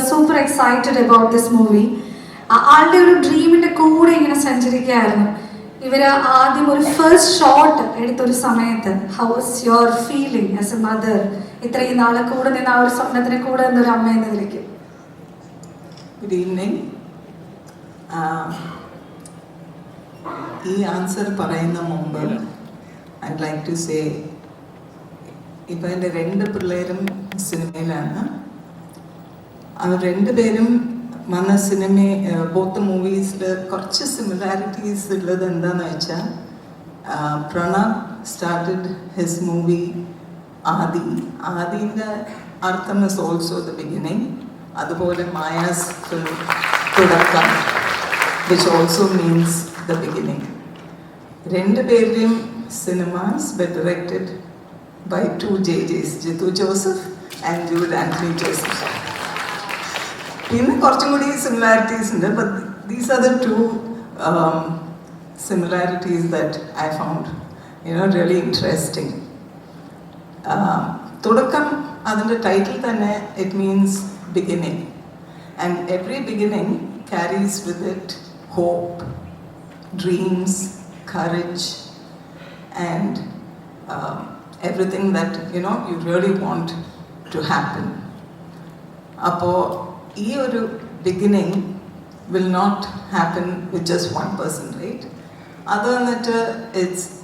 are super excited about this movie. ആളുടെ ഒരു ഡ്രീമിൻ്റെ കൂടെ ഇങ്ങനെ സഞ്ചരിക്കുകയായിരുന്നു. ഇവർ ആദ്യം ഒരു ഫസ്റ്റ് ഷോട്ട് എടുത്തൊരു സമയത്ത് how was your feeling as A mother, ഇത്രയും നാളെ കൂടെ നിന്ന് ആ ഒരു സ്വപ്നത്തിന് കൂടെ നിന്നൊരു അമ്മ എന്ന നിലയ്ക്ക്? Good evening. ഈ ആൻസർ പറയുന്ന മുമ്പ് ഐ ലൈക്ക് ടു സേ, ഇപ്പം എൻ്റെ 2 പിള്ളേരും സിനിമയിലാണ്. അവർ 2 പേരും വന്ന ബോത്ത് മൂവീസിൽ കുറച്ച് സിമിലാരിറ്റീസ് ഉള്ളത് എന്താണെന്ന് വെച്ചാൽ, പ്രണവ് സ്റ്റാർട്ടഡ് ഹിസ് മൂവി ആദിൻ്റെ അർത്ഥം ഇസ് ഓൾസോ ദ ബിഗിനിങ്. അതുപോലെ മായാസ് തുടക്കം, which also means the beginning. 2 പേരുടെയും cinemas were directed by 2 JJs, Jitu Joseph and Jude Anthony Joseph. പിന്നെ കുറച്ചും കൂടി സിമിലാരിറ്റീസ് ഉണ്ട്, but these are the 2 similarities that I found really interesting. തുടക്കം, അതിൻ്റെ title തന്നെ it means beginning, and every beginning carries with it hope, dreams, courage, and everything that you really want to happen. Appo ee oru beginning will not happen with just one person, right? Other than that,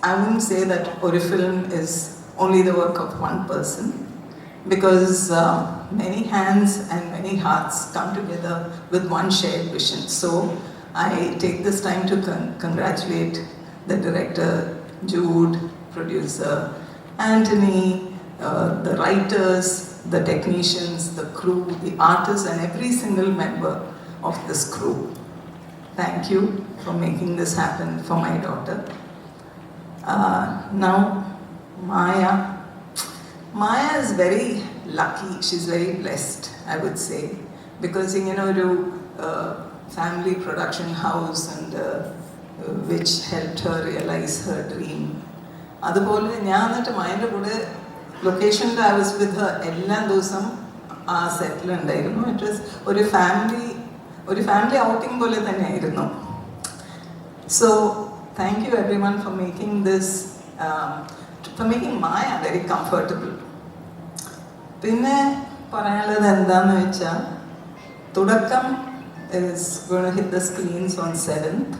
I wouldn't say that oru film is only the work of one person, because many hands and many hearts come together with one shared vision. So I take this time to congratulate the director, Jude, producer Anthony, the writers, the technicians, the crew, the artists, and every single member of this crew. Thank you for making this happen for my daughter. Now, Maya is very lucky. She's very blessed, I would say, because a family production house and which helped her realize her dream. അതുപോലെ ഞാൻ എന്നിട്ട് മൈൻ്റെ കൂടെ ലൊക്കേഷനിൽ I was with Har എല്ലാ ദിവസവും ആ സെറ്റിലുണ്ടായിരുന്നു. It was ഒരു family outing പോലെ തന്നെയായിരുന്നു. So thank you every one for making this, for making Maya very comfortable. പിന്നെ പറയാനുള്ളത് എന്താണെന്ന് വെച്ചാൽ, തുടക്കം is going to hit the screens on 7th.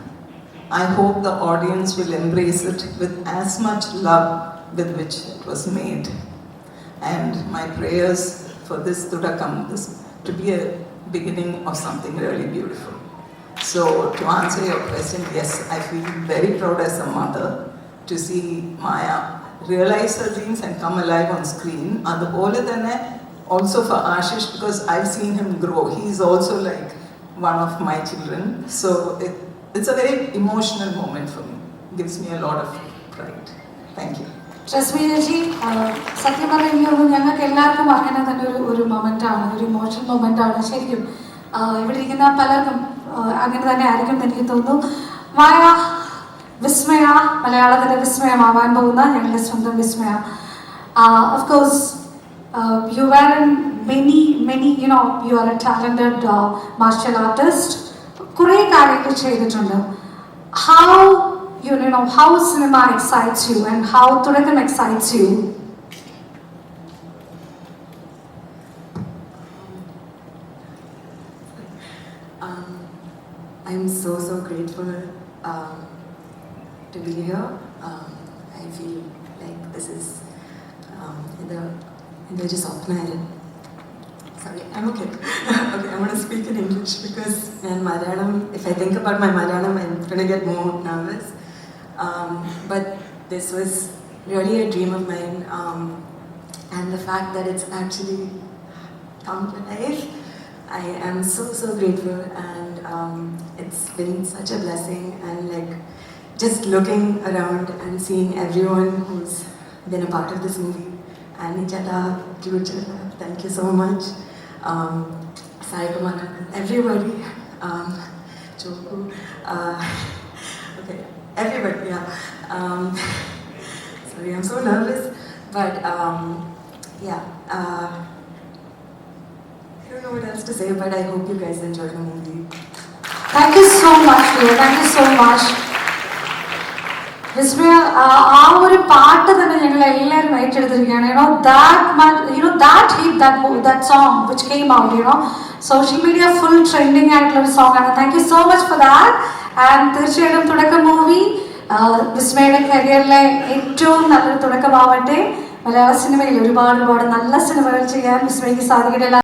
I hope the audience will embrace it with as much love with which it was made. And my prayers for this Tudakam, this to be a beginning of something really beautiful. So to answer your question, yes, I feel very proud as a mother to see Maya realize her dreams and come alive on screen. Adupole thanne also for Ashish, because I've seen him grow. He is also like one of my children. So it's a very emotional moment for me. It gives me a lot of pride. Thank you. റസ്മീനജി, സത്യം പറയുന്നത് ഞങ്ങൾക്ക് എല്ലാവർക്കും അങ്ങനെ തന്നെ ഒരു മൊമെൻ്റാണ്, ഒരു emotional മൊമെൻ്റാണ് ശരിക്കും. ഇവിടെ ഇരിക്കുന്ന പലർക്കും അങ്ങനെ തന്നെ ആയിരിക്കും എന്ന് എനിക്ക് തോന്നുന്നു. മായ, വിസ്മയ, മലയാളത്തിൻ്റെ വിസ്മയമാവാൻ പോകുന്ന ഞങ്ങളുടെ സ്വന്തം Vismaya. Of course you were in many you are a talented martial artist. കുറേ കാര്യങ്ങൾ ചെയ്തിട്ടുണ്ട്. How cinema excites you and how Tudakam excites you? I'm so grateful to be here. I feel like this is just സ്വപ്നമായിരുന്നു. Sorry, I'm okay. Okay, I'm going to speak in English because in Malayalam, if I think about my Malayalam, I'm going to get more nervous. But this was really a dream of mine, and the fact that it's actually come to life, I am so grateful, and it's been such a blessing. And like just looking around and seeing everyone who's been a part of this movie, Annie Chada, Jude Chada, thank you so much. Sai Kumar, everybody, Choku, okay, everybody, yeah. Sorry, I'm so nervous, but yeah. don't know what else to say, but I hope you guys enjoy the movie. Thank you so much, dear. Thank you so much. വിസ്മയ ആ ഒരു പാട്ട് തന്നെ ഞങ്ങൾ എല്ലാവരും ഏറ്റെടുത്തിരിക്കുകയാണ്. That song which came out, social media full trending ആയിട്ടുള്ള ഒരു song ആണ്. Thank you so much for that. And തീർച്ചയായിട്ടും തുടക്കം മൂവി വിസ്മയുടെ കരിയറിലെ ഏറ്റവും നല്ലൊരു തുടക്കമാവട്ടെ. മലയാള സിനിമയിൽ ഒരുപാട് നല്ല സിനിമകൾ ചെയ്യാൻ വിസ്മയ്ക്ക് സാധിക്കട്ടെ.